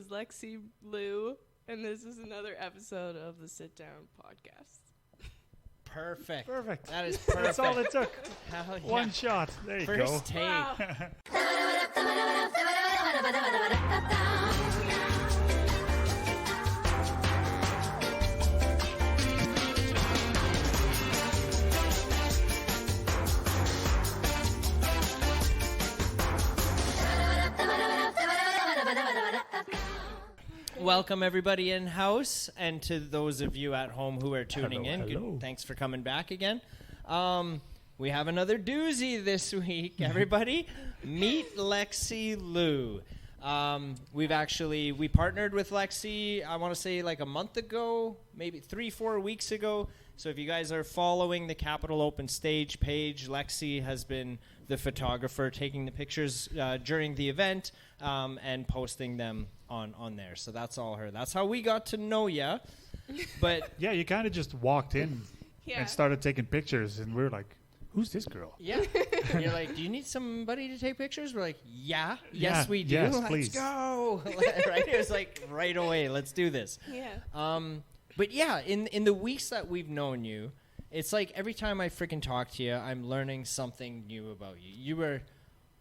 is Lexie Loo, and this is another episode of the Sit Down Podcast. Perfect. That is perfect. That's all it took. Hell yeah. One shot. There you go. First take. Wow. Welcome everybody in house, and to those of you at home who are tuning in, hello. thanks for coming back again. We have another doozy this week, everybody. Meet Lexie Loo. We partnered with Lexie, I want to say like a month ago, maybe 3-4 weeks ago. So if you guys are following the Capital Open Stage page, Lexie has been the photographer taking the pictures during the event and posting them on there. So that's all her. That's how we got to know ya. But Yeah, you kind of just walked in Yeah. and started taking pictures, and we were like, "Who's this girl?" yeah, you're like, do you need somebody to take pictures? We're like, yes, Yeah, we do. yes, Let's please. go. Right? It was like right away. Let's do this. Yeah. But yeah, in the weeks that we've known you, it's like every time I freaking talk to you, I'm learning something new about you. You were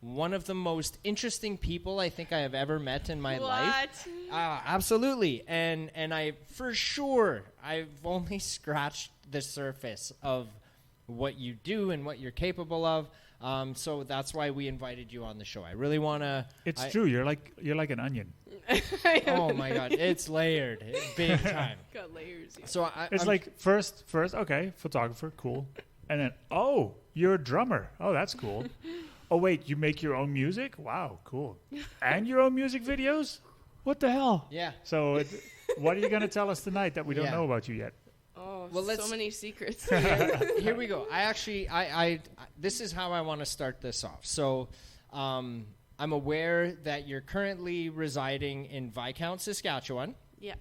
one of the most interesting people I think I have ever met in my life. Absolutely. And I, for sure, I've only scratched the surface of what you do and what you're capable of. So that's why we invited you on the show. I really want to. It's true. You're like an onion. Oh my God, it's layered, big time. Got layers. Yeah. So It's I'm like first, okay, photographer, cool, and then you're a drummer. Oh, that's cool. Oh wait, you make your own music? Wow, cool. And your own music videos? What the hell? Yeah. So, what are you gonna tell us tonight that we don't Yeah. know about you yet? Oh, Well, so let's- many secrets. Here we go. I this is how I want to start this off. So, I'm aware that you're currently residing in Viscount, Saskatchewan. Yeah.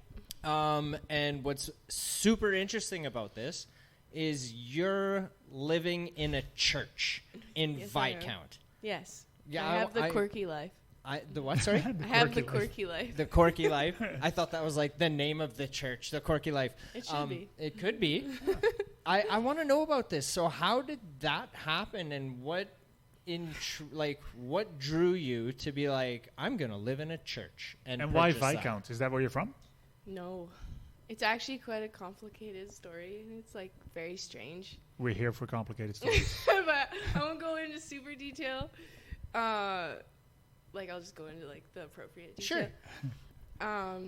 And what's super interesting about this is you're living in a church in Yes, I am. Viscount. Yes. Yeah, I have the quirky life. The what? Sorry. I have the quirky life. The Corky Life. I thought that was like the name of the church, the Corky Life. It should be. It could be. I want to know about this. So how did that happen, and what what drew you to be like, I'm gonna live in a church And why purchase that? Viscount? Is that where you're from? No. It's actually quite a complicated story. It's like very strange. We're here for complicated stories. But I won't go into super detail. I'll just go into like the appropriate detail. Sure.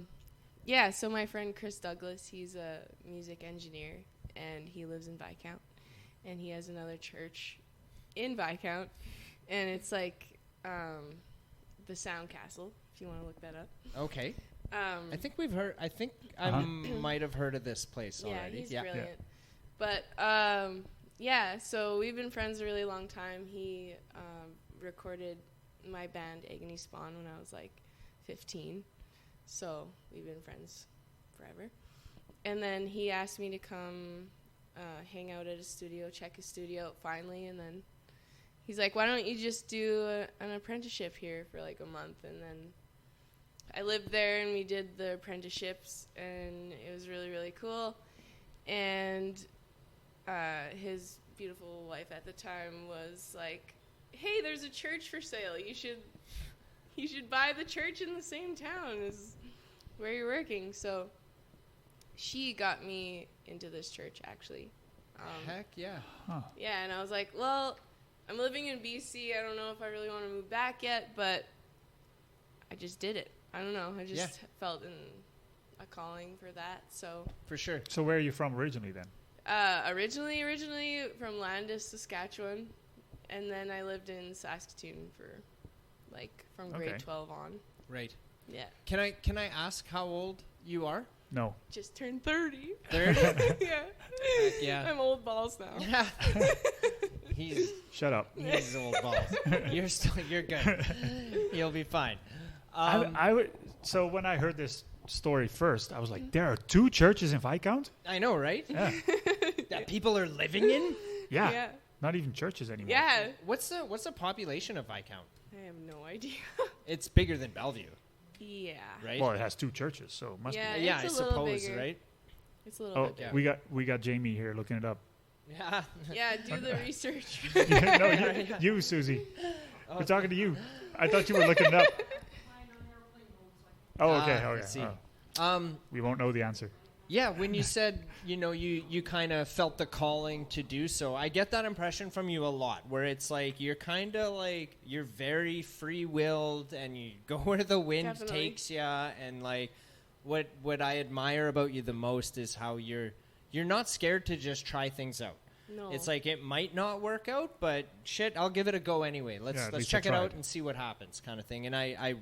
Yeah, so my friend Chris Douglas, he's a music engineer, and he lives in Viscount, and he has another church in Viscount, and it's like the Sound Castle, if you want to look that up. Okay. I think we've heard. I think I might have heard of this place Yeah, already. he's brilliant. But yeah, so we've been friends a really long time. He recorded my band Agony Spawn when I was like 15, so we've been friends forever. And then he asked me to come hang out at his studio, check his studio out finally, and then he's like, why don't you just do an apprenticeship here for like a month? And then I lived there, and we did the apprenticeships, and it was really, really cool. And his beautiful wife at the time was like, hey, there's a church for sale. You should buy the church in the same town as where you're working. So she got me into this church, actually. Heck yeah. Yeah, and I was like, well, I'm living in BC. I don't know if I really want to move back yet, but I just did it. I don't know. I just felt a calling for that. So For sure. So where are you from originally then? originally from Landis, Saskatchewan, and then I lived in Saskatoon for from grade 12 on. Right. Yeah. Can I ask how old you are? No. Just turned 30. 30? Yeah. Yeah. I'm old balls now. Yeah. Shut up. He's old balls. You're good. You'll be fine. So when I heard this story first, I was like, there are 2 churches in Viscount? I know, right? Yeah. That people are living in? Yeah. Yeah. Not even churches anymore. What's the population of Viscount? I have no idea. It's bigger than Bellevue. Yeah. right? Well, it has 2 churches, so it must Yeah. be. Yeah, I It's a little suppose, bigger. right? It's a little Oh, bit yeah. bigger. we got Jamie here looking it up. Yeah. Yeah, do the research. No, you, Susie. We're talking to you. I thought you were looking it up. Oh, okay. I Okay. see. Oh. We won't know the answer. Yeah, when you said, you kind of felt the calling to do so, I get that impression from you a lot, where it's like you're kind of like, you're very free-willed and you go where the wind Definitely. takes you. And like, what I admire about you the most is how you're not scared to just try things out. No. It's like it might not work out, but shit, I'll give it a go anyway. Yeah, Let's at least check I it tried. out and see what happens, kind of thing. And I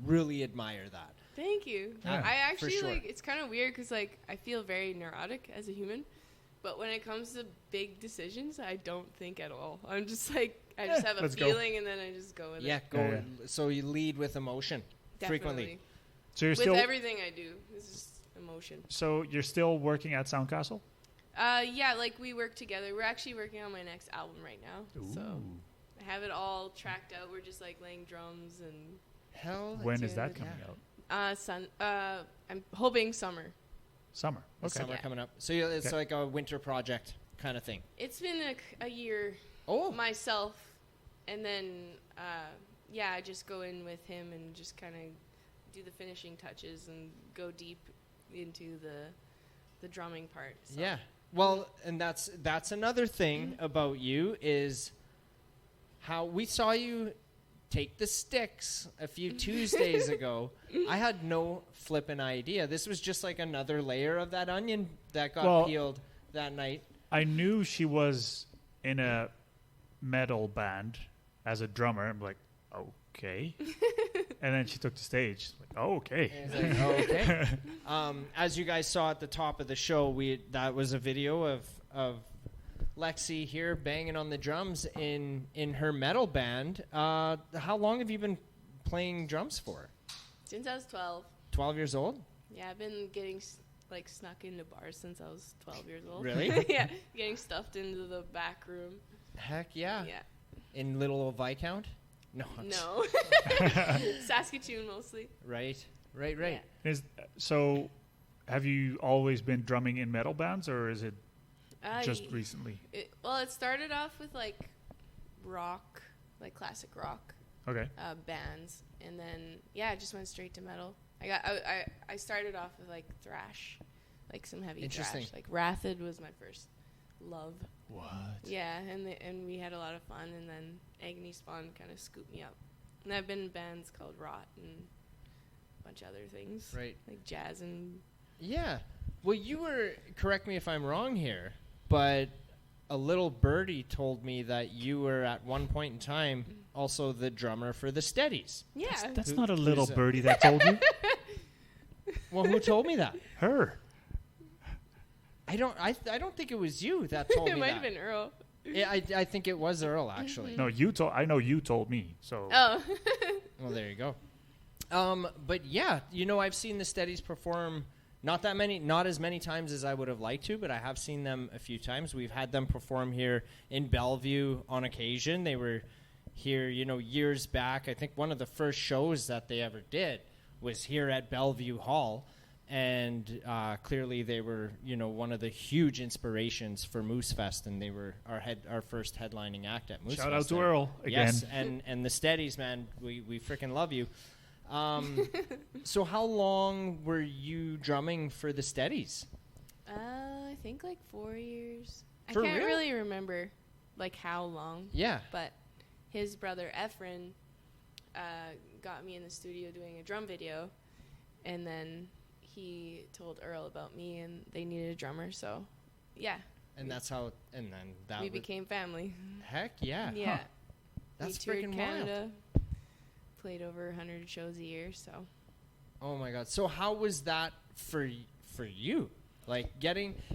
really admire that. Thank you. Yeah, I actually sure. like. It's kind of weird because like I feel very neurotic as a human, but when it comes to big decisions, I don't think at all. I'm just like I just have a let's go. feeling and then I just go with Yeah, it. go. Yeah, So you lead with emotion frequently. Definitely. So you're With still everything I do, it's just emotion. you're still working at Soundcastle? Yeah, like we work together. We're actually working on my next album right now, so I have it all tracked out. We're just like laying drums and Hell, When is Yeah. that coming out? I'm hoping summer. Summer. the Okay. summer Yeah. coming up. So it's Okay. like a winter project kind of thing. It's been a year Oh, myself, and then I just go in with him and just kind of do the finishing touches and go deep into the drumming part. So. yeah. Well, and that's another thing about you is how we saw you take the sticks a few Tuesdays ago. I had no flippin' idea. This was just like another layer of that onion that got peeled that night. I knew she was in a metal band as a drummer. I'm like, okay. And then she took the stage. Like, oh, okay. And it's like, oh, okay. As you guys saw at the top of the show, that was a video of Lexie here banging on the drums in her metal band. How long have you been playing drums for? Since I was 12. 12 years old? Yeah, I've been getting snuck into bars since I was 12 years old. Really? Yeah, getting stuffed into the back room. Heck yeah. Yeah. In little old Viscount? No. No. Saskatoon mostly. Right. Yeah. So have you always been drumming in metal bands, or is it just Y- recently? Well, it started off with like rock, like classic rock Okay. bands, and then it just went straight to metal. I started off with like thrash, like some heavy Interesting. thrash. Like Wrathed was my first love. What? Yeah, and we had a lot of fun, and then Agony Spawn kind of scooped me up. And I've been in bands called Rot and a bunch of other things, Right. like jazz and Yeah. Well, you were, correct me if I'm wrong here, but a little birdie told me that you were at one point in time also the drummer for the Steadies. yeah. That's Who- not a little who's that? birdie that told you. Well, who told me that? Her. I don't think it was you that told it me might that. have been Earl. Yeah, I think it was Earl actually. No, you told. I know you told me. So Oh. Well, there you go. But yeah, I've seen the Steadies perform not as many times as I would have liked to, but I have seen them a few times. We've had them perform here in Bellevue on occasion. They were here, years back. I think one of the first shows that they ever did was here at Bellevue Hall. And clearly they were, one of the huge inspirations for Moose Fest, and they were our first headlining act at Moose Fest. shout out to And- Earl again. Yes, and the Steadies, man, we freaking love you. So how long were you drumming for the Steadies? I think like 4 years. For I can't real? really remember like how long, Yeah. but his brother Efren got me in the studio doing a drum video, and then he told Earl about me, and they needed a drummer, so yeah, And that's how, and then that we was, became family. heck yeah. Yeah, That's we toured freaking Canada, played over 100 shows a year, so Oh my God. So how was that for you? Like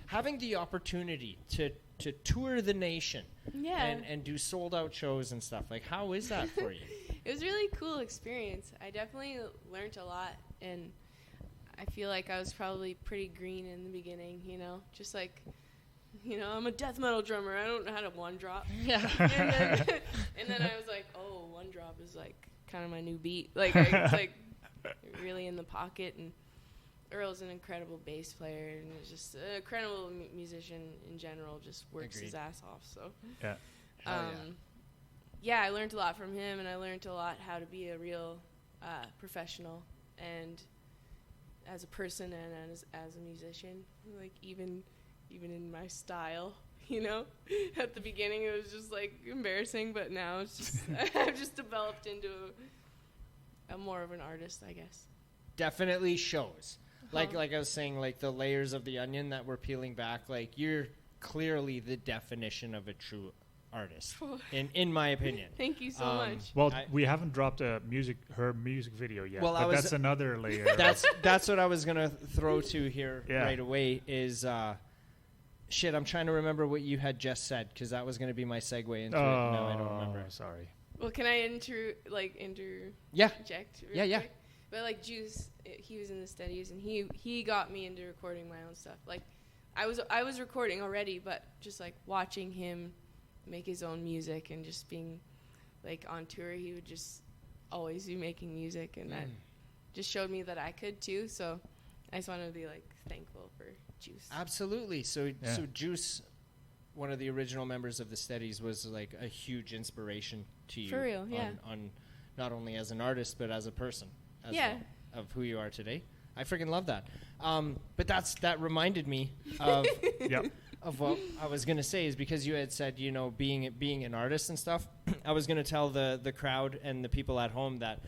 having the opportunity to tour the nation yeah. and do sold out shows and stuff. Like, how is that for you? It was a really cool experience. I definitely learned a lot, and I feel like I was probably pretty green in the beginning, just like, I'm a death metal drummer. I don't know how to one drop. Yeah. And then I was like, oh, one drop is like kind of my new beat. Like, it's like really in the pocket. And Earl's an incredible bass player and is just an incredible musician in general. Just works his ass off. So yeah, I learned a lot from him, and I learned a lot how to be a real professional and as a person and as a musician, like even in my style, you know. At the beginning it was just like embarrassing, but now it's just I've just developed into a more of an artist, I guess. Definitely shows. Like I was saying, like the layers of the onion that we're peeling back, like you're clearly the definition of a true artist, in my opinion. Thank you so much. Well, we haven't dropped her music video yet. Well, but that's another layer. That's what I was gonna throw to here right away. Is shit. I'm trying to remember what you had just said, because that was gonna be my segue into it. No, I don't remember. Sorry. Well, can I interject? Yeah. Yeah. But like Juice, he was in the studies, and he got me into recording my own stuff. Like I was recording already, but just like watching him make his own music and just being like on tour, he would just always be making music, and that just showed me that I could too. So I just want to be like thankful for Juice. Absolutely. So Juice, one of the original members of the Steadies, was like a huge inspiration to you. For real, yeah. On not only as an artist but as a person as well, of who you are today. I freaking love that. But that reminded me of of what I was going to say, is because you had said, you know, being an artist and stuff, I was going to tell the crowd and the people at home that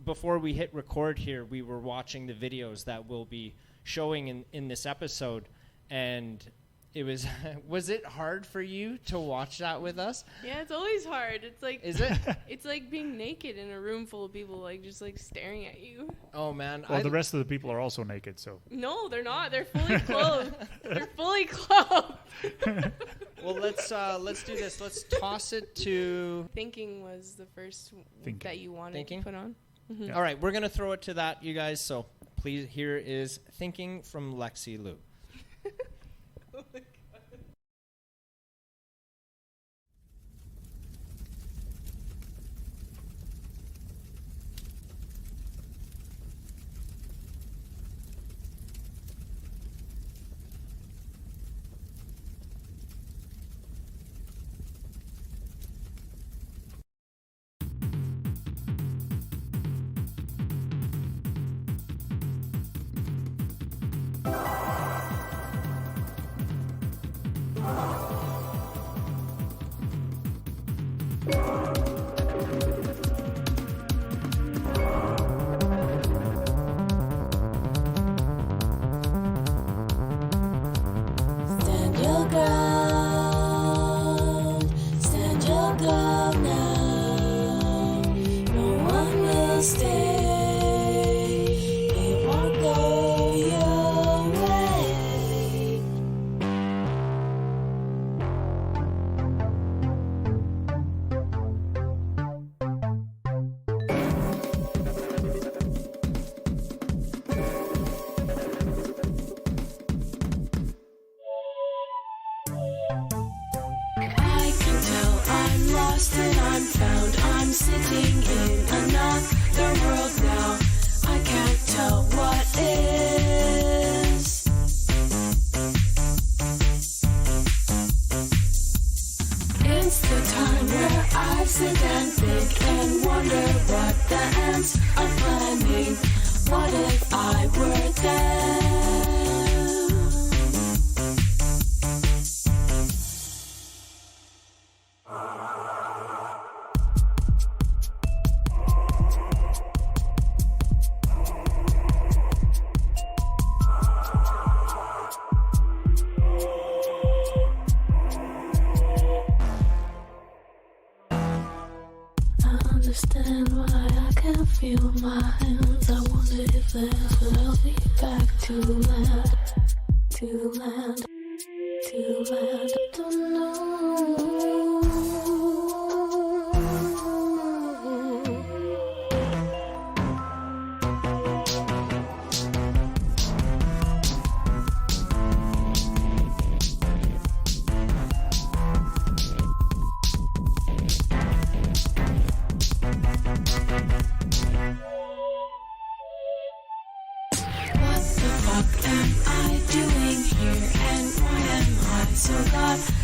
before we hit record here, we were watching the videos that we'll be showing in this episode, and it was it hard for you to watch that with us? Yeah, it's always hard. It's like, is it? It's like being naked in a room full of people, like just like staring at you. Oh man. Well, the rest of the people are also naked, so. No, they're not. They're fully clothed. They're fully clothed. Well, let's do this. Let's toss it to. Thinking was the first that you wanted to put on. Mm-hmm. Yeah. All right, we're gonna throw it to that, you guys. So please, here is Thinking from Lexie Loo. Oh my God.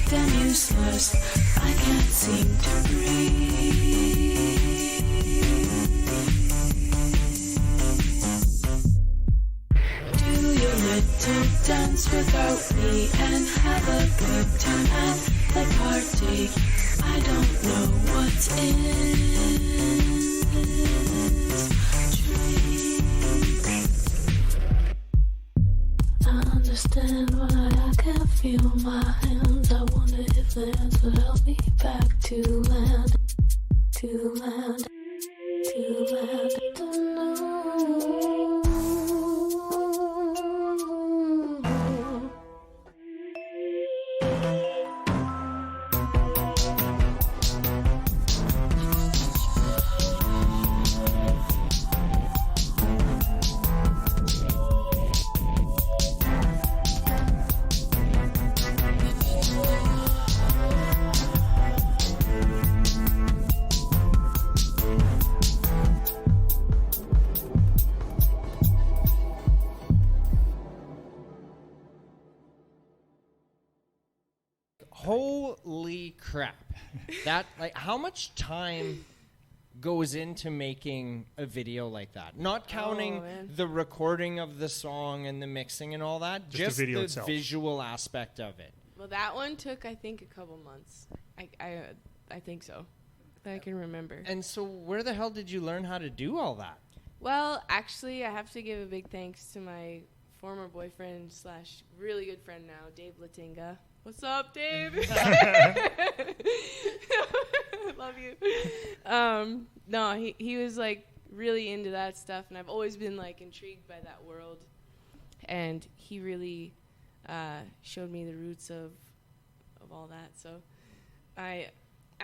damn useless. I can't seem to breathe. Do your little dance without me and have a good time at the party. I don't know what's in this drink. I understand why I can't feel my hands. I wonder if the hands will help me back to land, to land, to land. I don't know. Holy crap. That, like, how much time goes into making a video like that? Not counting man. the recording of the song and the mixing and all that, just the video the itself. visual aspect of it. Well, that one took, I think, a couple months. I think so. That I can remember. And so where the hell did you learn how to do all that? Well, actually, I have to give a big thanks to my former boyfriend / really good friend now, Dave Latinga. What's up, Dave? Love you. No, he was like really into that stuff, and I've always been like intrigued by that world. And he really showed me the roots of all that. So I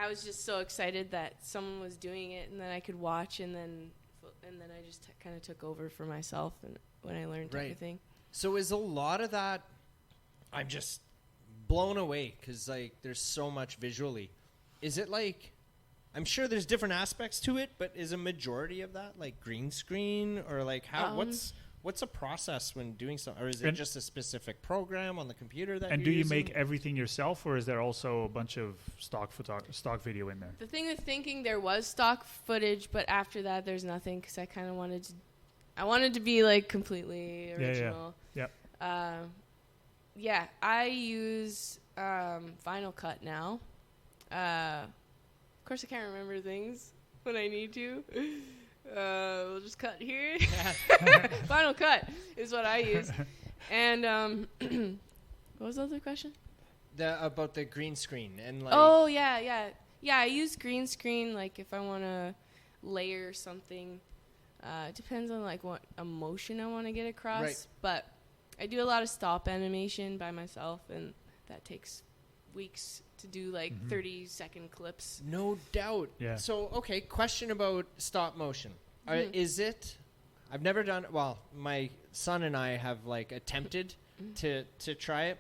was just so excited that someone was doing it, and then I could watch, and then I just kind of took over for myself, and when I learned everything. So is a lot of that, I'm just blown away because like there's so much visually. Is it like, I'm sure there's different aspects to it, but is a majority of that like green screen or like how what's a process when doing something, or is it just a specific program on the computer that And you're do you using? make everything yourself, or is there also a bunch of stock video in there? The thing with thinking, there was stock footage, but after that there's nothing, because I kind of wanted to be like completely original. Yeah. Yeah, I use Final Cut now. Of course, I can't remember things when I need to. We'll just cut here. Final Cut is what I use. And what was the other question? About the green screen and like. Oh, yeah. I use green screen like if I want to layer something. It depends on like what emotion I want to get across. Right. But I do a lot of stop animation by myself, and that takes weeks to do like 30-second clips. No doubt. Yeah. So, okay, question about stop motion. Is it, I've never done, well, my son and I have like attempted to try it.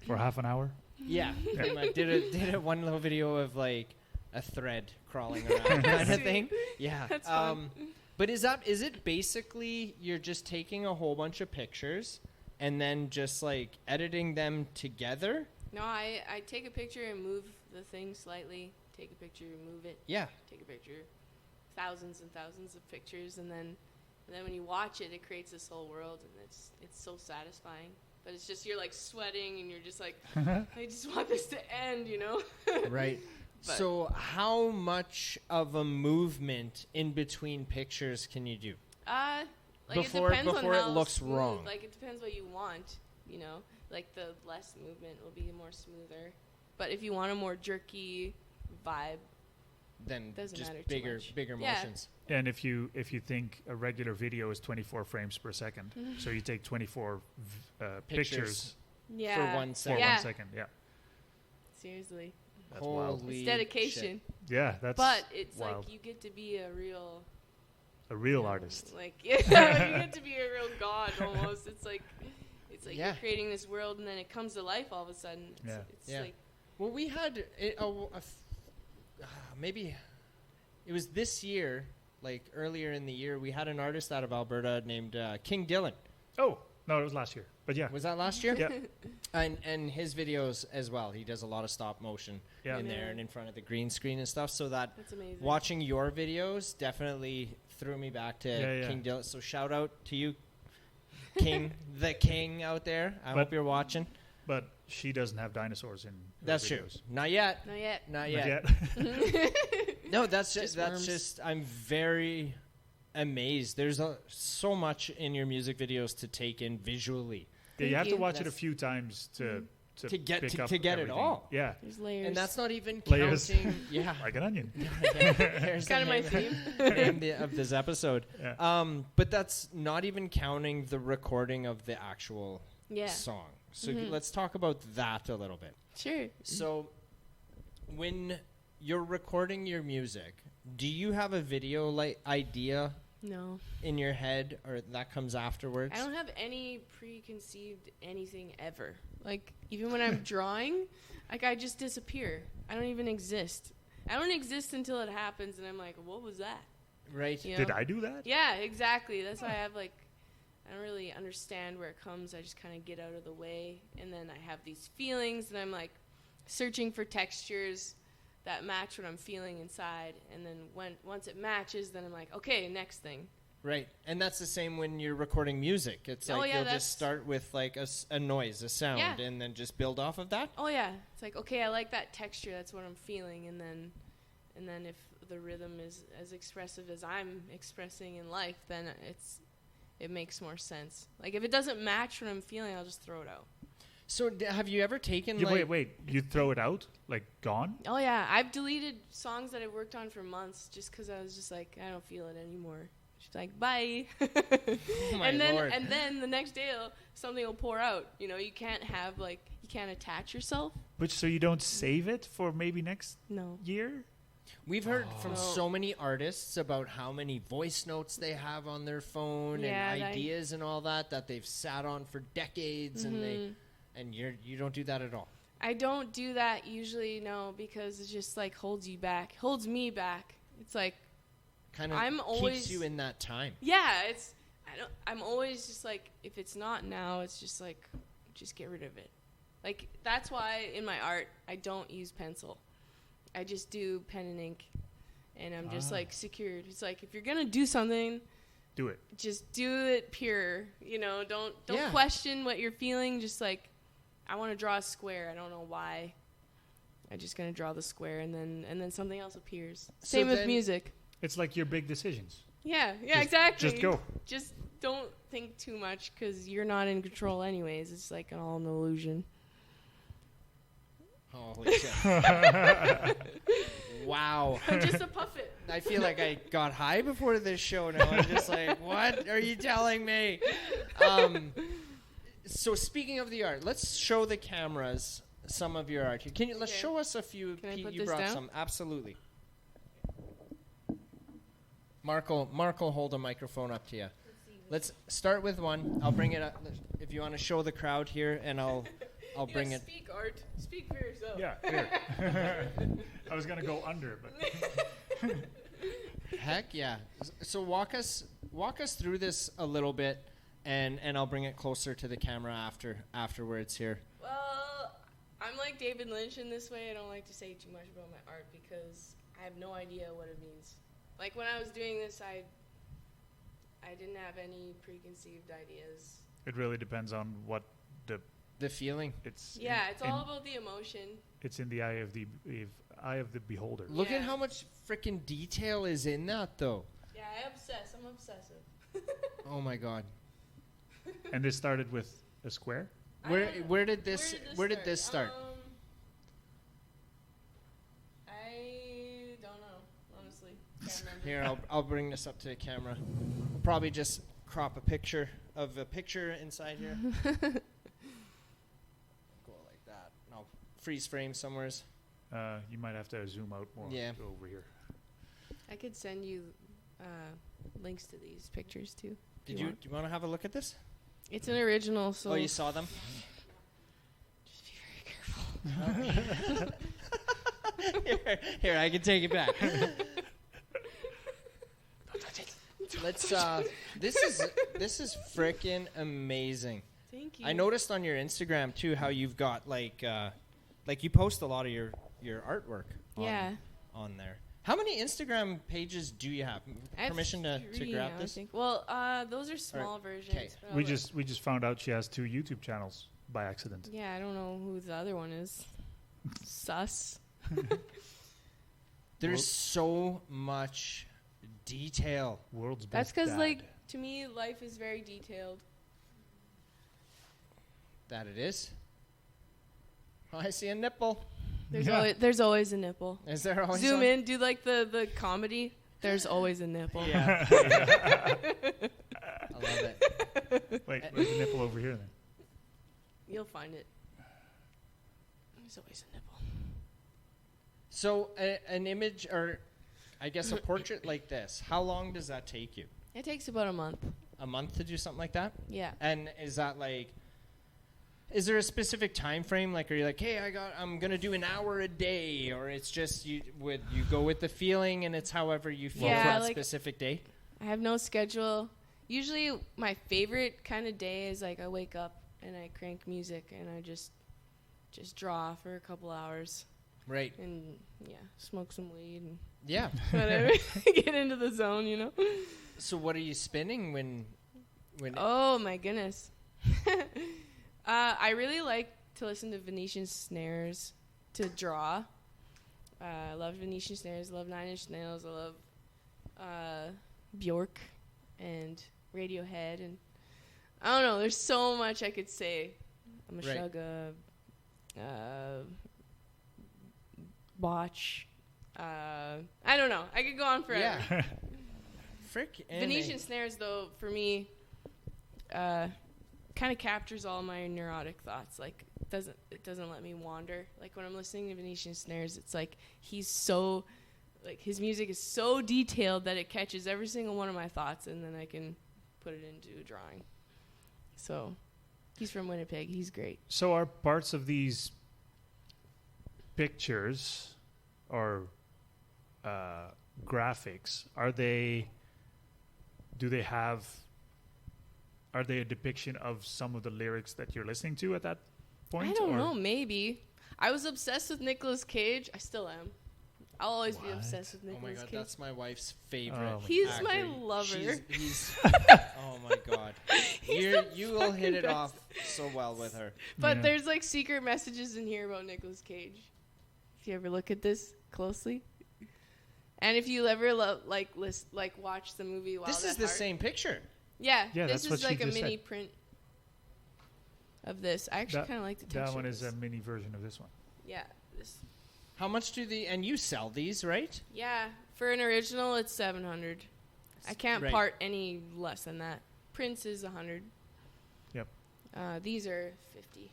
For half an hour? Yeah. I did a one little video of like a thread crawling around kind of thing. Yeah. That's fun. But is it basically you're just taking a whole bunch of pictures and then just like editing them together? No, I take a picture and move the thing slightly. Take a picture, move it. Yeah. Take a picture. Thousands and thousands of pictures, and then when you watch it, it creates this whole world, and it's so satisfying. But it's just you're like sweating, and you're just like, I just want this to end, you know? Right. But so how much of a movement in between pictures can you do? like Before it depends on it how looks smooth, wrong. Like it depends what you want, you know? Like the less movement will be more smoother. But if you want a more jerky vibe, Then doesn't just matter too bigger much. Yeah. motions. And if you think a regular video is 24 frames per second, so you take 24 pictures yeah, For 1 for second. Yeah. 1 second. Yeah. Seriously, That's wild. Holy it's dedication. Yeah, that's But it's wild. like you get to be a real artist. Like you get to be a real god almost. It's like Yeah. you're creating this world, and then it comes to life all of a sudden. It's Yeah. like Well, we had maybe it was this year, like earlier in the year, we had an artist out of Alberta named King Dylan. Oh, No, it was last year. But yeah. Was that last year? Yeah. And his videos as well. He does a lot of stop motion Yeah. in there and in front of the green screen and stuff. So that That's amazing. watching your videos definitely threw me back to Yeah. King Dylan. So shout out to you, King, the King out there. I But- hope you're watching. But she doesn't have dinosaurs in her That's true. videos. Not yet. Not yet. Not Not yet. yet. No, that's Just that's worms. just. I'm very amazed. There's so much in your music videos to take in visually. Yeah, you have to you. watch it a That's- few times to To get- pick to- up to get it everything. all. Yeah, There's layers. And that's not even Layers. counting. Yeah. like an onion. There's kind of my the theme. name of this episode. Yeah. But that's not even counting the recording of the actual Yeah. song. So Mhm. let's talk about that a little bit. Sure. So when you're recording your music, do you have a video like idea No. in your head or that comes afterwards? I don't have any preconceived anything ever. Like, even when I'm drawing, like, I just disappear. I don't even exist. I don't exist until it happens, and I'm like, what was that? Right. You know? Did I do that? Yeah, exactly. That's why I have, like, I don't really understand where it comes. I just kind of get out of the way, and then I have these feelings, and I'm, like, searching for textures that match what I'm feeling inside, and then once it matches, then I'm like, okay, next thing. Right. And that's the same when you're recording music. It's Oh, like yeah, you'll that's- just start with like a noise, a sound, Yeah. and then just build off of that. Oh yeah, it's like, okay, I like that texture. That's what I'm feeling, and then if the rhythm is as expressive as I'm expressing in life, then it makes more sense. Like, if it doesn't match what I'm feeling, I'll just throw it out. So have you ever taken You, like wait. You throw it out? Like gone? Oh yeah, I've deleted songs that I've worked on for months just because I was just like, I don't feel it anymore. She's like, bye. Oh my and then Lord. and then the next day something will pour out. You know, you can't attach yourself. But so you don't save it for maybe next No. year? We've heard from Oh. so many artists about how many voice notes they have on their phone Yeah, and that- ideas and all that they've sat on for decades and you don't do that at all. I don't do that usually, no, because it just like holds me back. It's like, Kind of I'm keeps always- you in that time. yeah, I'm always just like, if it's not now, it's just like, just get rid of it. Like, that's why in my art, I don't use pencil. I just do pen and ink, and I'm just like secured. It's like, if you're gonna do something, Do it. just do it pure. You know, don't Yeah. question what you're feeling. Just like, I want to draw a square. I don't know why. I'm just gonna draw the square, and then something else appears. So Same with then- music. It's like your big decisions. Yeah, Just- exactly. Just go. Just don't think too much because you're not in control anyways. It's like all an illusion. Holy shit. Wow. I'm just a puppet. I feel like I got high before this show now. I'm just like, what are you telling me? So speaking of the art, let's show the cameras some of your art here. Let's Okay. show us a few. Can I Pete, put you this brought down? some. Absolutely. Mark will hold a microphone up to you. Let's start with one. I'll bring it up if you want to show the crowd here, and I'll bring it. Speak, Art. Speak for yourself. Yeah, here. I was going to go under, but Heck yeah! So walk us through this a little bit, and I'll bring it closer to the camera afterwards here. Well, I'm like David Lynch in this way. I don't like to say too much about my art because I have no idea what it means. Like, when I was doing this, I didn't have any preconceived ideas. it really depends on what The feeling. it's. Yeah, it's all in, about the emotion. It's in the eye of the beholder. Look at Yeah. how much freaking detail is in that, though. Yeah, I'm obsessive. Oh my god. And this started with a square. Where did this start? I don't know, honestly. Can't remember. Here, I'll bring this up to the camera. Probably just crop a picture inside here. Go like that. And I'll freeze frame somewheres. You might have to zoom out more Yeah. over here. I could send you links to these pictures too. Do you want to have a look at this? It's an original, so Oh, you saw them? just be very careful. Here, I can take it back. Let's. This is freaking amazing. Thank you. I noticed on your Instagram too how you've got like you post a lot of your artwork. On there. How many Instagram pages do you have? Permission to grab now, this? I think. Well, those are small versions. 'kay. but I'll We just found out she has 2 YouTube channels by accident. Yeah, I don't know who the other one is. Sus. There's so much detail. World's That's best because, dad. like, to me, life is very detailed. That it is. Oh, I see a nipple. There's always a nipple. Is there always Zoom one? in, do like the comedy. There's always a nipple. Yeah. I love it. Wait, where's the nipple over here then? You'll find it. There's always a nipple. So an image, or I guess a portrait like this, how long does that take you? It takes about a month. A month to do something like that? Yeah. And is that like, is there a specific time frame? Like, are you like, hey, I'm gonna do an hour a day, or it's just you go with the feeling and it's however you feel Yeah, for that like- specific day? I have no schedule. Usually, my favorite kind of day is like I wake up and I crank music and I just draw for a couple hours Right. and smoke some weed and Yeah. whatever. Get into the zone, you know. So what are you spinning when? Oh my goodness. I really like to listen to Venetian snares to draw. I love Venetian snares. I love Nine Inch Nails. I love Bjork and Radiohead, and I don't know. There's so much I could say. Meshuggah, Botch. I don't know. I could go on forever. Yeah. Frick. Venetian snares, though, for me, kind of captures all my neurotic thoughts. Like, it doesn't let me wander. Like, when I'm listening to Venetian snares, it's like his music is so detailed that it catches every single one of my thoughts, and then I can put it into a drawing. So, he's from Winnipeg. He's great. So are parts of these pictures or graphics, are they a depiction of some of the lyrics that you're listening to at that point? I don't know. Maybe. I was obsessed with Nicolas Cage. I still am. I'll always be What? obsessed with Oh my Nicolas god, Cage. that's my wife's favorite. Oh my He's actor. my lover. He's oh my god. You will hit it best. off so well with her. But Yeah. there's like secret messages in here about Nicolas Cage. If you ever look at this closely, and if you ever watch the movie Wild This is at the Heart. same picture. Yeah, this that's what is she like a just mini said. print of this. I actually That- kind of like the texture. That one of is this. a mini version of this one. Yeah. This. How much do and you sell these, right? Yeah. For an original, it's $700. I can't Right. part any less than that. Prince is $100. Yep. These are $50.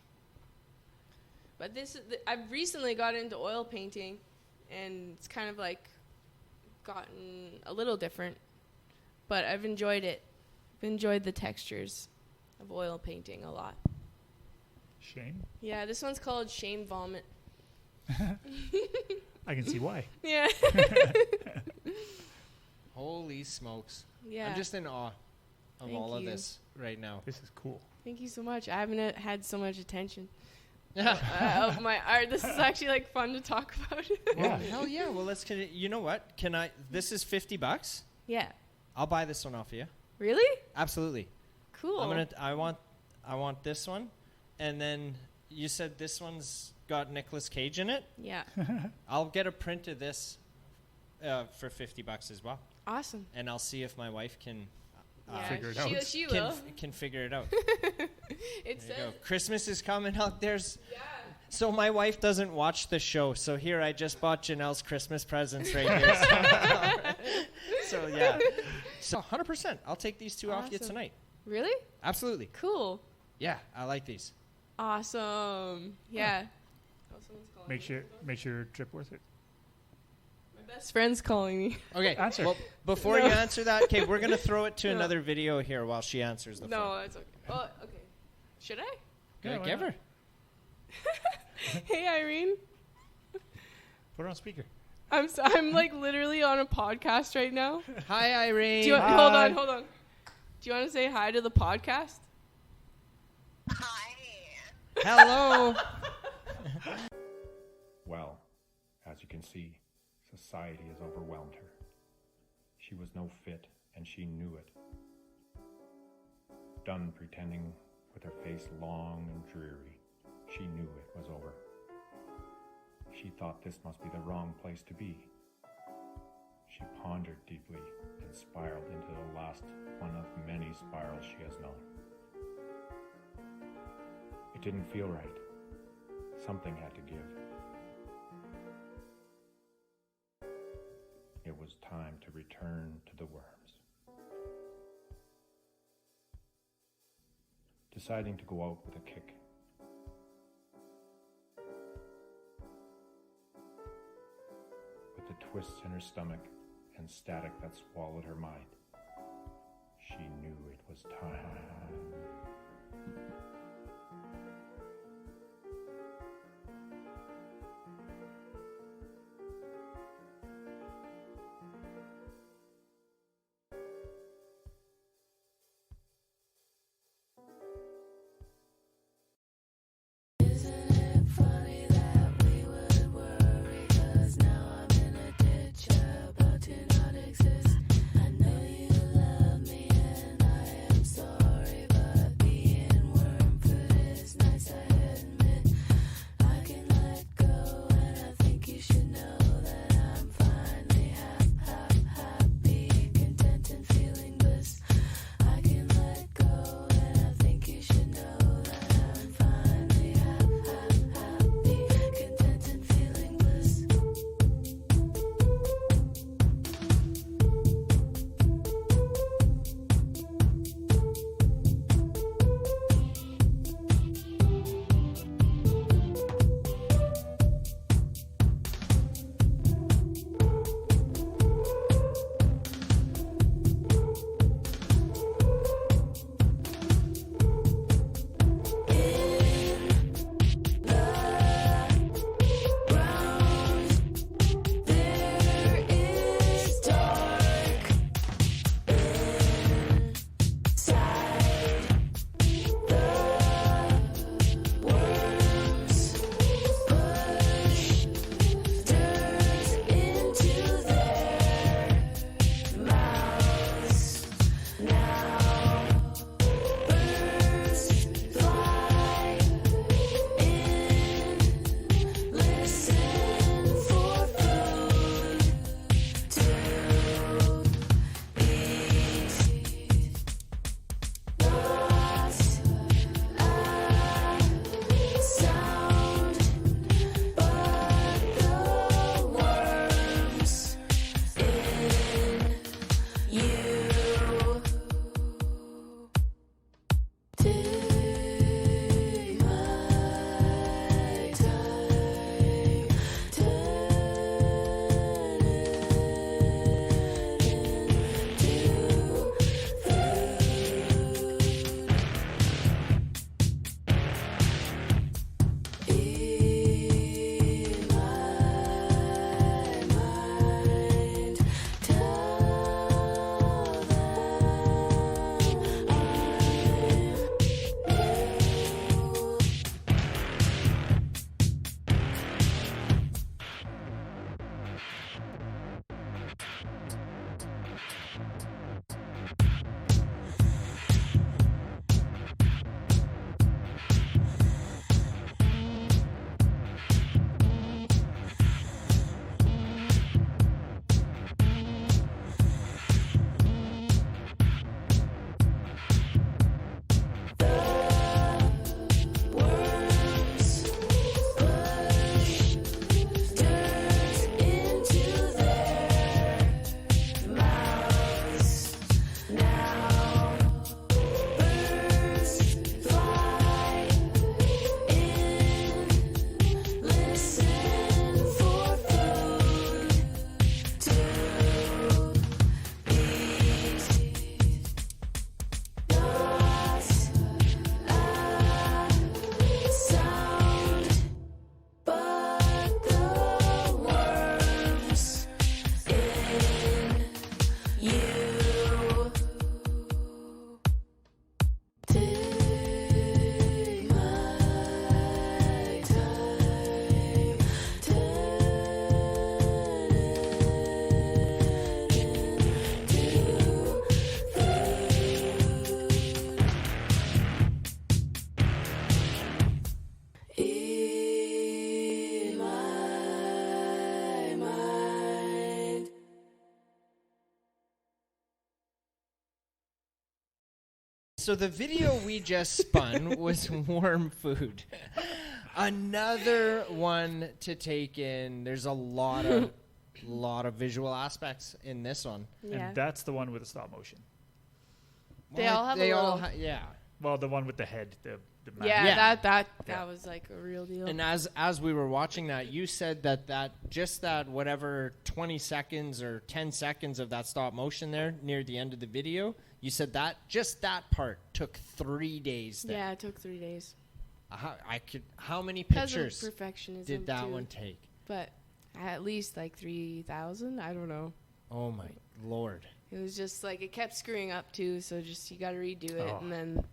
But this is I've recently got into oil painting, and it's kind of like gotten a little different. But I've enjoyed it. I've enjoyed the textures of oil painting a lot. Shame. Yeah, this one's called Shame Vomit. I can see why. Yeah. Holy smokes. Yeah. I'm just in awe of Thank all of you. this right now. This is cool. Thank you so much. I haven't had so much attention of my art. This is actually like fun to talk about. Well, Yeah. hell yeah. Well, you know what? This is $50. Yeah. I'll buy this one off of you. Really? Absolutely. Cool. I want this one. And then you said this one's got Nicolas Cage in it. Yeah. I'll get a print of this for $50 as well. Awesome. And I'll see if my wife can Yeah, Figure it she, out. she can, will. can figure it out. It There you says. go. Christmas is coming out. Yeah. So my wife doesn't watch the show. So here I just bought Janelle's Christmas presents right here. So yeah. So 100%. I'll take these two off you Awesome. tonight. Really? Absolutely. Cool. Yeah, I like these. Awesome. Yeah. Oh, someone's calling me. Make your trip worth it. My best friend's calling me. Okay. Answer. Well, before No. you answer that, okay, we're gonna throw it to No. another video here while she answers the phone. No, it's okay. Oh, okay. Should I? Yeah, why Give not? her. Hey, Irene. Put it on speaker. I'm like literally on a podcast right now. Hi, Irene. Do you want, Hi. hold on. Do you want to say hi to the podcast? Hi. Hello. Well, as you can see, society has overwhelmed her. She was no fit, and she knew it. Done pretending with her face long and dreary, she knew it was over. She thought this must be the wrong place to be. She pondered deeply and spiraled into the last one of many spirals she has known. It didn't feel right. Something had to give. It was time to return to the worms. Deciding to go out with a kick. With the twists in her stomach and static that swallowed her mind, she knew it was time. About to not exist. I know you love me and I am sorry. So the video we just spun was warm food. Another one to take in. There's a lot of visual aspects in this one. Yeah. And that's the one with the stop motion. They all have a little... yeah. Well, the one with the head, the man. Yeah, Yeah. that was like a real deal. And as we were watching that, you said that whatever 20 seconds or 10 seconds of that stop motion there near the end of the video, you said that just that part took 3 days. There. Yeah, it took 3 days. How many Because pictures of perfectionism did that too. one take? But at least like 3,000. I don't know. Oh my Lord! It was just like it kept screwing up too. So just you got to redo it, Oh. and then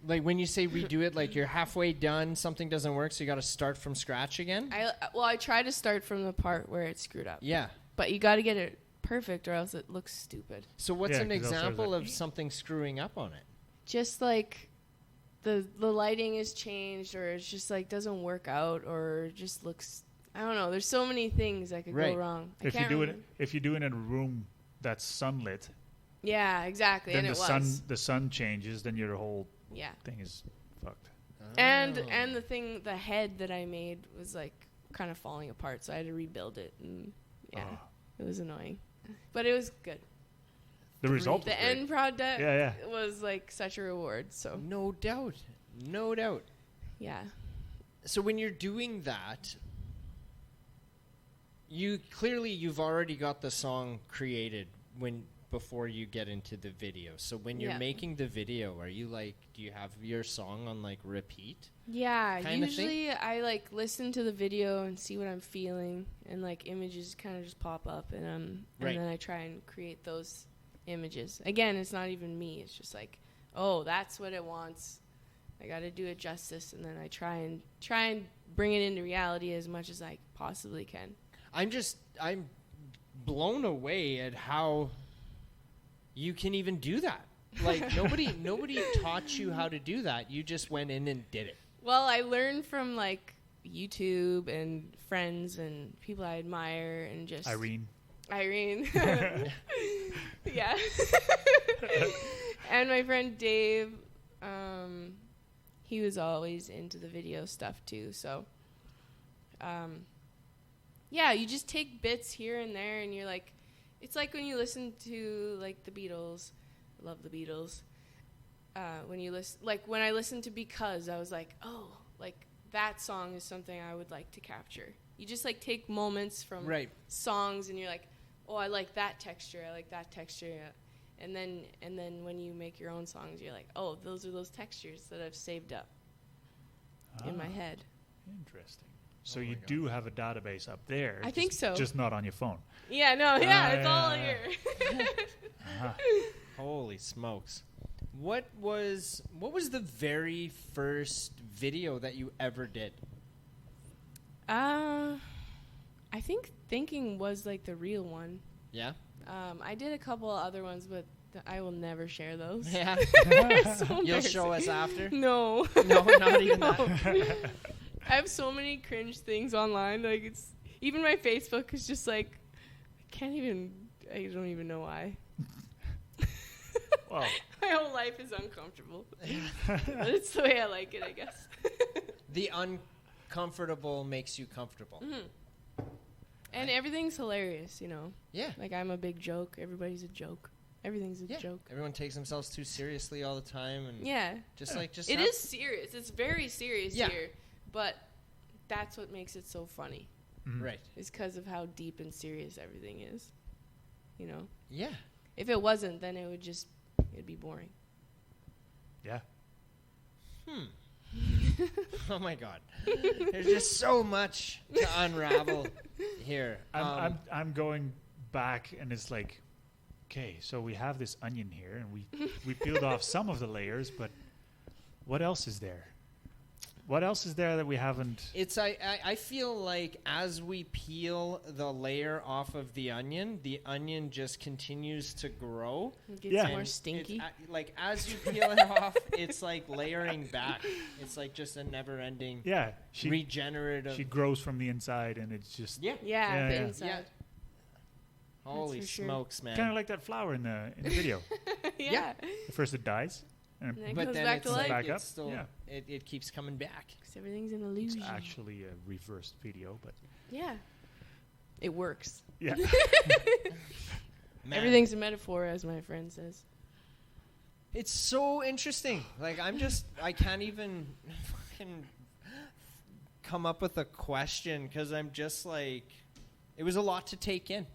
Like when you say redo it, like you're halfway done, something doesn't work, so you got to start from scratch again. I try to start from the part where it screwed up. Yeah. But you got to get it perfect, or else it looks stupid. So what's Yeah, an 'cause else there's example like- of something screwing up on it? Just like the lighting is changed, or it's just like doesn't work out, or it just looks. I don't know. There's so many things that could Right. go wrong. If you do it in a room that's sunlit, Yeah, exactly. then And the sun changes, then your whole Yeah. thing is fucked. And the head that I made was like kind of falling apart, so I had to rebuild it, and yeah, it was annoying, but it was good. The result. The was great. end product Yeah. was like such a reward. So No doubt. yeah, So when you're doing that, you've already got the song created before you get into the video. So when you're Yeah. making the video, are you like, do you have your song on like repeat? yeah. Kinda Usually I like listen to the video and see what I'm feeling, and like images kind of just pop up, and Right. then I try and create those images. Again, it's not even me. It's just like, oh, that's what it wants. I got to do it justice, and then I try and bring it into reality as much as I possibly can. I'm blown away at how you can even do that. Like nobody taught you how to do that. You just went in and did it. Well, I learned from like YouTube and friends and people I admire, and just Irene. Yeah. And my friend Dave, he was always into the video stuff too. So, yeah, you just take bits here and there, and you're like, it's like when you listen to like the Beatles. I love the Beatles. When you listen, like when I listened to Because, I was like, oh, like that song is something I would like to capture. You just like take moments from songs, and you're like, oh, I like that texture. I like that texture. And then when you make your own songs, you're like, oh, those are those textures that I've saved up in my head. Interesting. So you do have a database up there. I think so. Just not on your phone. Yeah, no, it's all here. Holy smokes. What was the very first video that you ever did? I think Thinking was like the real one. Yeah? I did a couple other ones, but I will never share those. Yeah. So You'll show us after? No. No, not even that. I have so many cringe things online. Like it's even my Facebook is just like I don't even know why. Well, my whole life is uncomfortable. But it's the way I like it, I guess. The uncomfortable makes you comfortable. Mm-hmm. And everything's hilarious, you know. Yeah. Like I'm a big joke. Everybody's a joke. Everything's a joke. Everyone takes themselves too seriously all the time, and it is serious. It's very serious here, but that's what makes it so funny. Mm-hmm. Right. Is because of how deep and serious everything is. You know. Yeah. If it wasn't, then it'd be boring. Yeah. Oh my God. There's just so much to unravel here. I'm going back, and it's like, okay, so we have this onion here, and we peeled off some of the layers, but what else is there? What else is there that we haven't? I feel like as we peel the layer off of the onion just continues to grow. It gets more stinky. Like as you peel it off, it's like layering back. It's like just a never-ending regenerative. She grows from the inside, and it's just the inside. Yeah. Holy smokes, man! Kind of like that flower in the video. Yeah. First it dies. And And then it But comes then back it's to like life. Back up? it's still Yeah. it keeps coming back. 'Cause everything's an it's illusion. actually a reversed video, but Yeah. It works. yeah. Man, Everything's a metaphor, as my friend says. it's so interesting. Like I can't even fucking come up with a question because I'm just like, it was a lot to take in.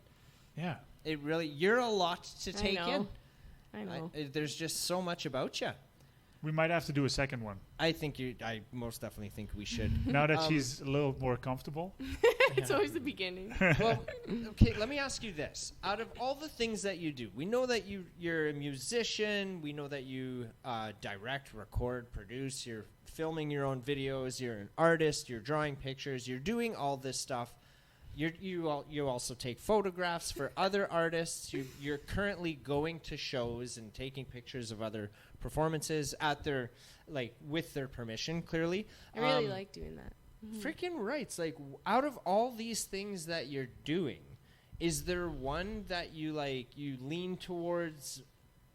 Yeah. It really, you're a lot to take in. I know. There's just so much about you. We might have to do a second one. I most definitely think we should. Now that she's a little more comfortable. It's always the beginning. Well, okay, let me ask you this. Out of all the things that you do, we know that you're a musician. We know that you direct, record, produce. You're filming your own videos. You're an artist. You're drawing pictures. You're doing all this stuff. You also take photographs for other artists. You're currently going to shows and taking pictures of other performances at their, like, with their permission, clearly. I really like doing that. Freaking rights. Like, out of all these things that you're doing, is there one that you lean towards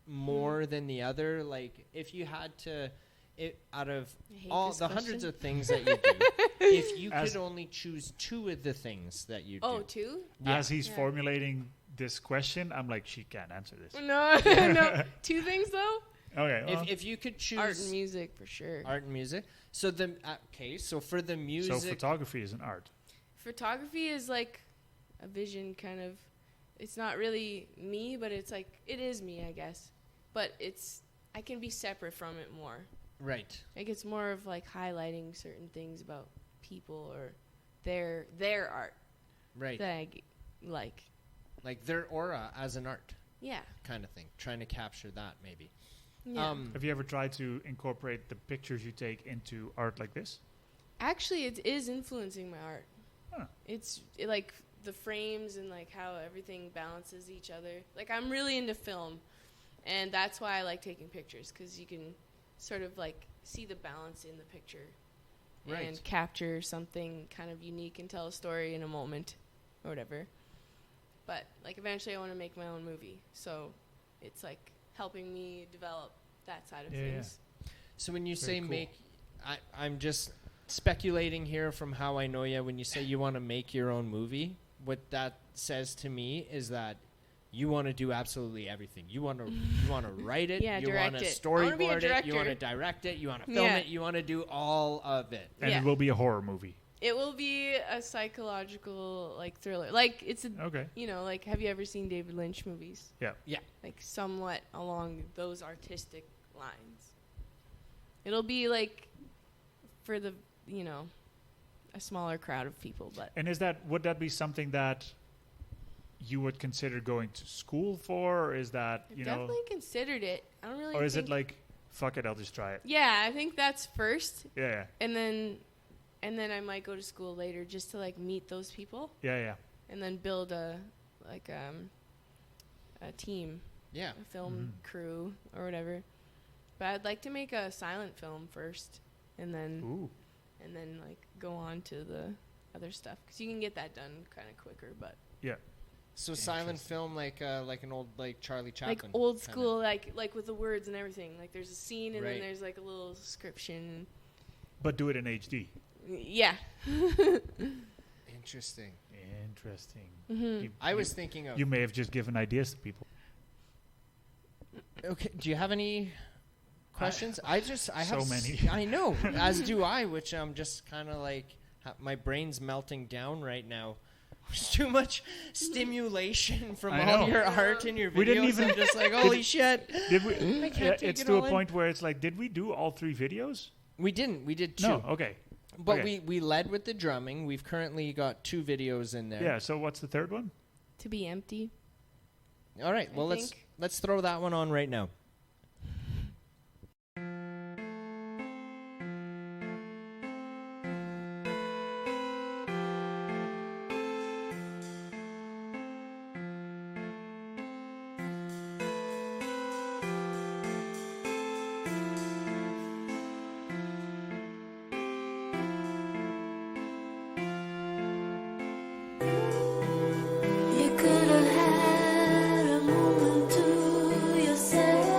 more than the other? Like, if you had to, out of I hate all this the question. hundreds of things that you do, if you could only choose two of the things that you do. Oh, two? As he's Yeah. formulating this question, I'm like, she can't answer this. No, no. Two things, though? Okay. Well, If you could choose Art and music, for sure. art and music. So so for the music, so photography is an art. Photography is like a vision, kind of. It's not really me, but it's like, it is me, I guess. But I can be separate from it more. right? Like, it's more of like highlighting certain things about people or their art Right. that I like. Like their aura as an art Yeah. kind of thing. Trying to capture that maybe. Yeah. Have you ever tried to incorporate the pictures you take into art like this? Actually, it is influencing my art. Huh. It's like the frames and like how everything balances each other. Like, I'm really into film, and that's why I like taking pictures, because you can sort of like see the balance in the picture Right. and capture something kind of unique and tell a story in a moment or whatever. But like, eventually I want to make my own movie, so it's like helping me develop that side of Yeah, yeah. things. So when you Very say cool. make, I'm just speculating here from how I know you. When you say you want to make your own movie, what that says to me is that you want to do absolutely everything. You want to write it. Yeah, you direct want to it. I wanna be a storyboard it. You want to director. direct it. You want to film Yeah. it. You want to do all of it. And Yeah. it will be a horror movie. It will be a psychological like thriller. Like, it's a Okay. like, have you ever seen David Lynch movies? Yeah. Yeah. Like, somewhat along those artistic lines. It'll be like for the, a smaller crowd of people, but And would that be something that you would consider going to school for, or is that, I've definitely considered it. I don't really or is it think- like, fuck it, I'll just try it? Yeah, I think that's first, Yeah, and then I might go to school later just to like meet those people yeah. and then build a team, Yeah. a film Mm-hmm. crew or whatever. But I'd like to make a silent film first, and then Ooh. like go on to the other stuff, because you can get that done kind of quicker. But Yeah. So silent film, like an old Charlie Chaplin, like old kinda. school, like with the words and everything. Like, there's a scene and Right. then there's like a little description. But do it in HD. Yeah. Interesting. Interesting. Mm-hmm. I was thinking of. You may have just given ideas to people. Okay. Do you have any questions? I have many. I know, as do I. Which I'm just kind of like, my brain's melting down right now. There's too much stimulation from I all know. your art and your videos. We didn't even- I'm just like, holy shit. Did we? I can't take It's it to all a in. point where it's like, did we do all 3 videos? We didn't. We did 2. No. Okay. But okay. we led with the drumming. We've currently got 2 videos in there. Yeah. So what's the third one? To be empty. All right. Well, I let's think. throw that one on right now. You could have had a moment to yourself.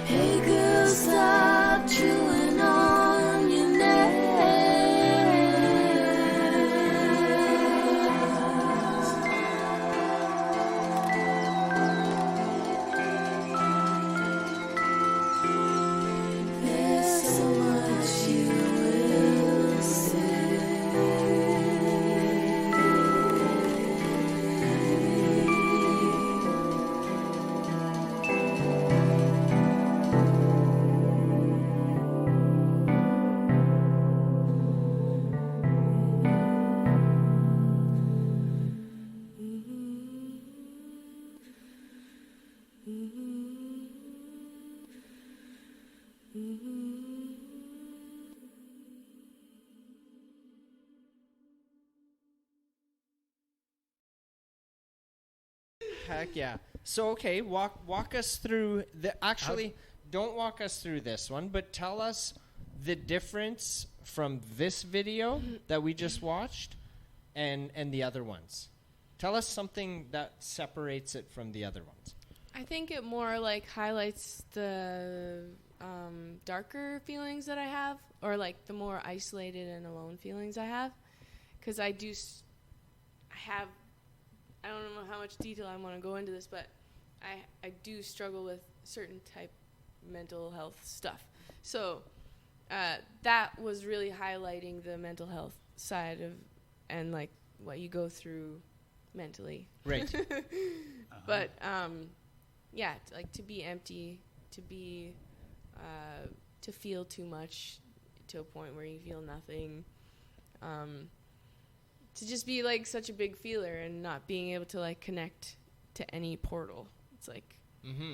Hey girl, stop chewing on your nails. There's so much you will Heck yeah. So okay, walk us through the. Actually, don't walk us through this one, but tell us the difference from this video that we just watched and the other ones. Tell us something that separates it from the other ones. I think it more like highlights the darker feelings that I have, or like the more isolated and alone feelings I have, because I have. I don't know how much detail I want to go into this, but I do struggle with certain type mental health stuff. So that was really highlighting the mental health side of, and like what you go through mentally. Right. But yeah, like to be empty, to be to feel too much to a point where you feel nothing. To just be like such a big feeler and not being able to like connect to any portal. It's like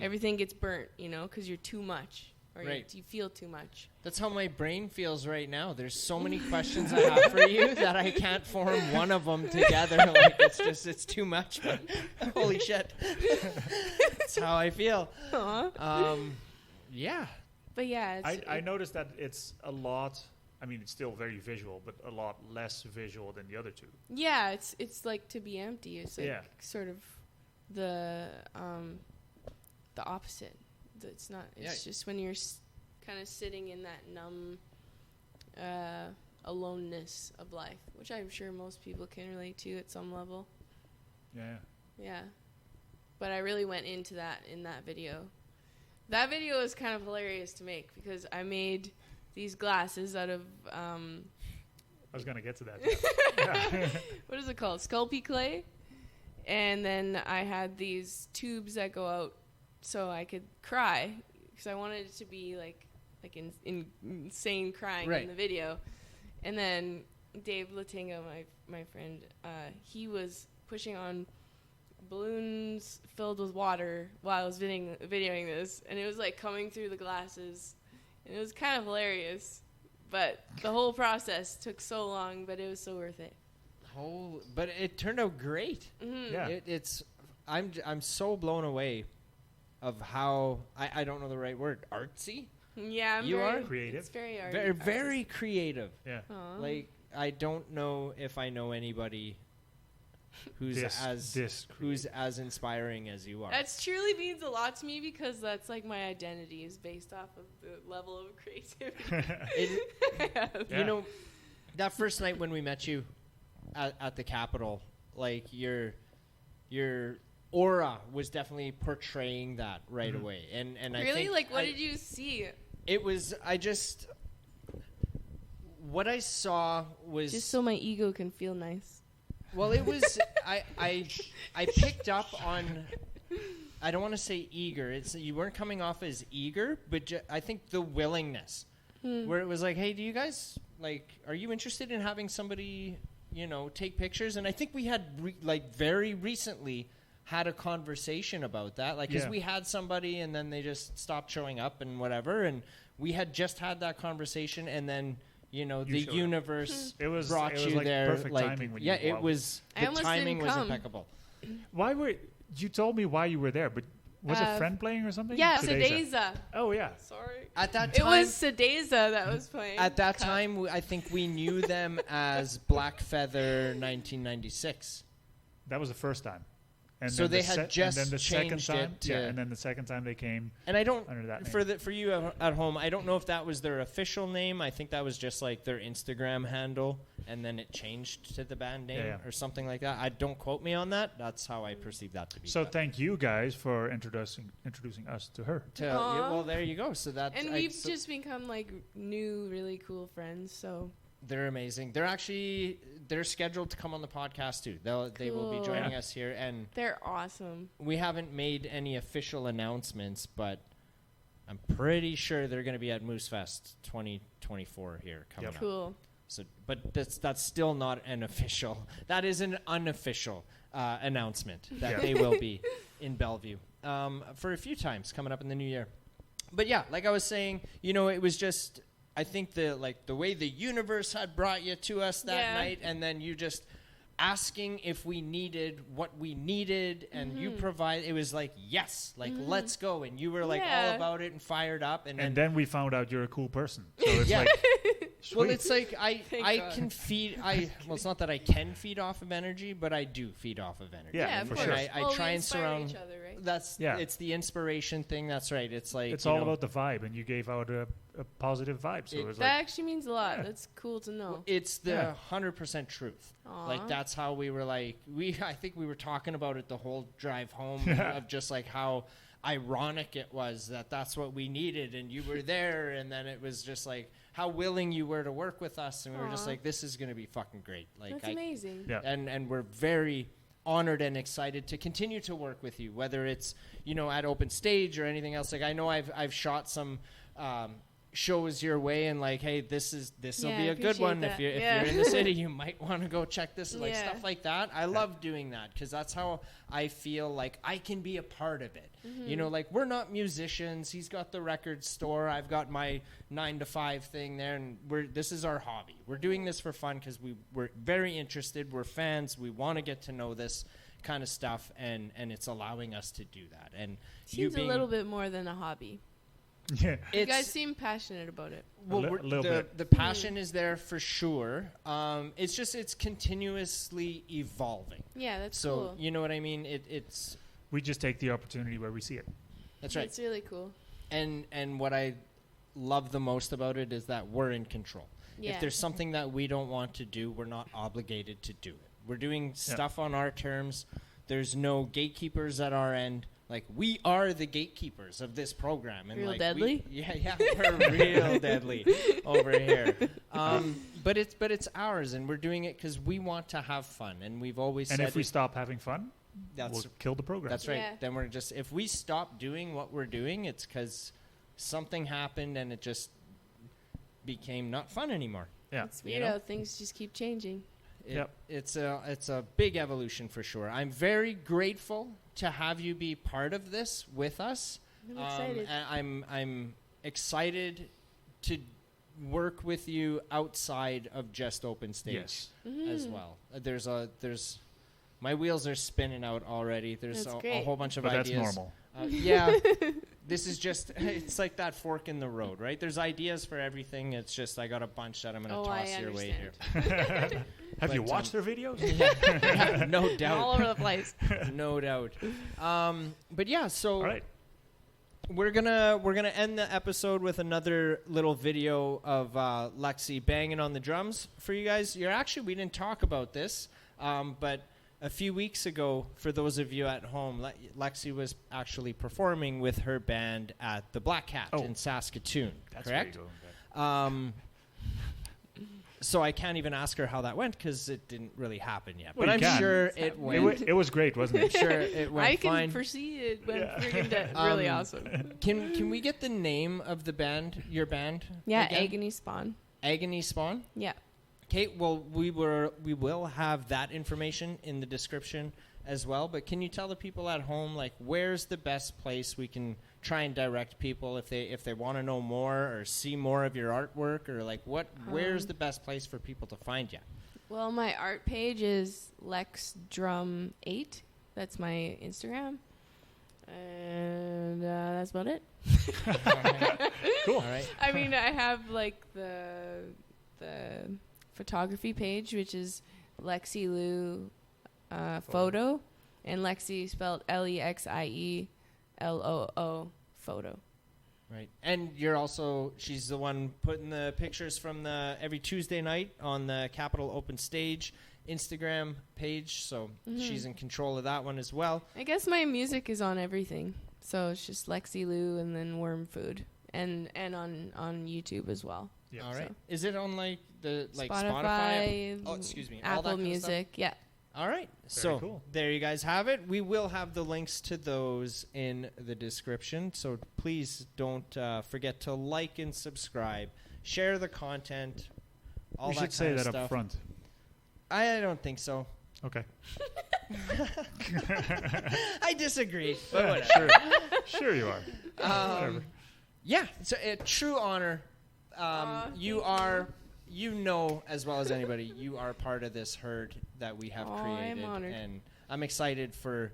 everything gets burnt, you know, because you're too much, or Right. you feel too much. That's how my brain feels right now. There's so many questions I have for you that I can't form one of them together. Like it's too much. But holy shit, that's how I feel. Yeah. But yeah, I noticed that it's a lot. I mean, it's still very visual, but a lot less visual than the other two. yeah, it's like to be empty. It's like Yeah. sort of the opposite. It's not. It's just when you're kind of sitting in that numb aloneness of life, which I'm sure most people can relate to at some level. Yeah. Yeah. But I really went into that in that video. That video is kind of hilarious to make because I made these glasses out of I was gonna get to that. Yeah. what is it called? Sculpey clay. And then I had these tubes that go out so I could cry because I wanted it to be like insane crying Right. in the video. And then Dave Latinga, my friend, he was pushing on balloons filled with water while I was videoing this, and it was like coming through the glasses, and it was kind of hilarious. But the whole process took so long, but it was so worth it. But it turned out great. Mm-hmm. Yeah. I'm so blown away of how I don't know the right word, artsy. Yeah, You are creative. It's very Very, very creative. Yeah. Aww. Like I don't know if I know anybody who's Who's as inspiring as you are. That truly means a lot to me because that's like my identity is based off of the level of creativity. Yeah. You know, that first night when we met you at the Capitol, like your aura was definitely portraying that right away. And I Really? think Like, what did you see? It was what I saw was Just so my ego can feel nice. well, it was I picked up on. I don't want to say eager. You weren't coming off as eager, but I think the willingness, where it was like, hey, do you guys are you interested in having somebody, take pictures? And I think we had very recently had a conversation about that, because we had somebody and then they just stopped showing up and whatever, and we had just had that conversation, and then. The universe brought you like there. Perfect timing when you it walked. was. I The almost timing didn't was come. impeccable. You told me why you were there, but was a friend playing or something? Yeah, Sedeza. Sedeza. Oh yeah. Sorry. At that It time, was Sedeza that was playing. At that Cut. time, I think we knew them as Black Feather 1996. That was the first time. And So then they had just and then the second changed time, it to- and then the second time they came And I don't under that name. for you at home. I don't know if that was their official name. I think that was just like their Instagram handle, and then it changed to the band name Yeah. or something like that. I don't quote me on that. That's how I perceive that to be. So But thank you guys for introducing us to her. Aw. well, there you go. So that And we've just become like new, really cool friends. So they're amazing. They're scheduled to come on the podcast too. They will be Cool. joining us here, and they're awesome. we haven't made any official announcements, but I'm pretty sure they're going to be at Moose Fest 2024 here coming Yep. up. Cool. So, but that's still not an official. That is an unofficial announcement that Yeah. they will be in Bellevue for a few times coming up in the new year. But yeah, like I was saying, it was just I think the way the universe had brought you to us that Yeah. night, and then you just asking if we needed what we needed, and you provide. It was like yes, let's go, and you were like all Yeah. about it and fired up, and And then we found out you're a cool person. So it's Yeah. like, well, sweet. it's like Thank I God. can feed. Well, it's not that I can feed off of energy, but I do feed off of energy. Yeah, of for course. sure. I Well, try we and inspire surround. each other, right? Yeah. It's the inspiration thing. That's right. It's like it's all about the vibe, and you gave out a positive vibe. So It- it was That like, actually means a lot. That's cool to know. It's the Yeah. 100% truth. Aw. Like that's how we were like I think we were talking about it the whole drive home of just like how ironic it was that that's what we needed, and you were there, and then it was just like how willing you were to work with us, and we were just Aw. like, this is going to be fucking great. Like That's amazing. yeah. and we're very honored and excited to continue to work with you, whether it's at Open Stage or anything else. Like I know I've shot some shows your way, and like, hey, this will Yeah, be I a good one. appreciate If that. you're Yeah. in the city, you might want to go check this, like Yeah. stuff like that. I love doing that because that's how I feel like I can be a part of it. Like we're not musicians. He's got the record store. I've got my 9 to 5 thing there, and this is our hobby. We're doing this for fun because we're very interested. We're fans. We want to get to know this kind of stuff, and it's allowing us to do that. And Seems a little bit more than a hobby. Yeah. You guys seem passionate about it. Well, A little bit. the passion is there for sure. It's continuously evolving. Yeah, that's So cool. you know what I mean. It's We just take the opportunity where we see it. that's right. It's really cool. And what I love the most about it is that we're in control. Yeah. If there's something that we don't want to do, we're not obligated to do it. We're doing stuff on our terms. There's no gatekeepers at our end. Like we are the gatekeepers of this program, and Real like deadly? we're real deadly over here. But it's ours, and we're doing it because we want to have fun, and we've always And said if we stop having fun, that's we'll kill the program. that's right. Yeah. Then we're just if we stop doing what we're doing, it's because something happened and it just became not fun anymore. Yeah. It's weird how things just keep changing. Yep. It's a big evolution for sure. I'm very grateful to have you be part of this with us. I'm excited. and I'm excited to work with you outside of just Open Stage Yes. as well. There's my wheels are spinning out already. There's That's a great. whole bunch of But that's ideas. normal. Yeah. This is just, it's like that fork in the road, right? There's ideas for everything. It's just, I got a bunch that I'm going to Oh, I toss your way here. understand. Have you But, watched their videos? Yeah, no All doubt. over the place. No doubt. But yeah, so All right. we're gonna end the episode with another little video of Lexie banging on the drums for you guys. We didn't talk about this, but a few weeks ago, for those of you at home, Lexie was actually performing with her band at the Black Cat in Saskatoon. That's correct? where you're going, So I can't even ask her how that went because it didn't really happen yet. Well, but you I'm can. sure It's it happening. went. it was great, wasn't it? Sure, it went I can fine. foresee it when Yeah. friggin' really awesome. Can we get the name of the band? Your band? Yeah, again? Agony Spawn. Agony Spawn. Yeah. Okay, well, we will have that information in the description as well. But can you tell the people at home, like, where's the best place we can try and direct people if they want to know more or see more of your artwork, or like where's the best place for people to find you? Well, my art page is LexDrum8. That's my Instagram. And that's about it. Cool. All right. I mean, I have like the photography page, which is Lexie Loo photo, And Lexie spelled LEXIELOO photo. Right. And she's the one putting the pictures from the every Tuesday night on the Capitol Open Stage Instagram page. So she's in control of that one as well. I guess my music is on everything. So it's just Lexie Loo and then Worm Food. And on YouTube as well. Yep. All right. So. Is it on like Spotify? Oh, excuse me. Apple all that kind of Music. stuff? Yeah. All right. Very cool. There you guys have it. We will have the links to those in the description. So please don't forget to like and subscribe. Share the content. All We that should say kind of that stuff. up front. I don't think so. Okay. I disagree. But Yeah, whatever. sure you are. Whatever. Yeah, it's a true honor. You are, as well as anybody, you are part of this herd that we have I created. am honored. And I'm excited for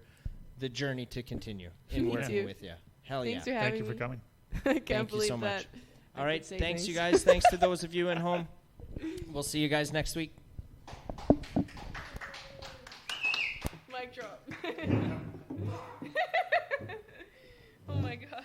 the journey to continue in working too. with you. Hell Thanks for yeah. having Thank you for me. coming. I can't Thank you believe so that. much. I All could right. say Thanks, you guys. Thanks to those of you at home. We'll see you guys next week. Mic drop. Oh my god.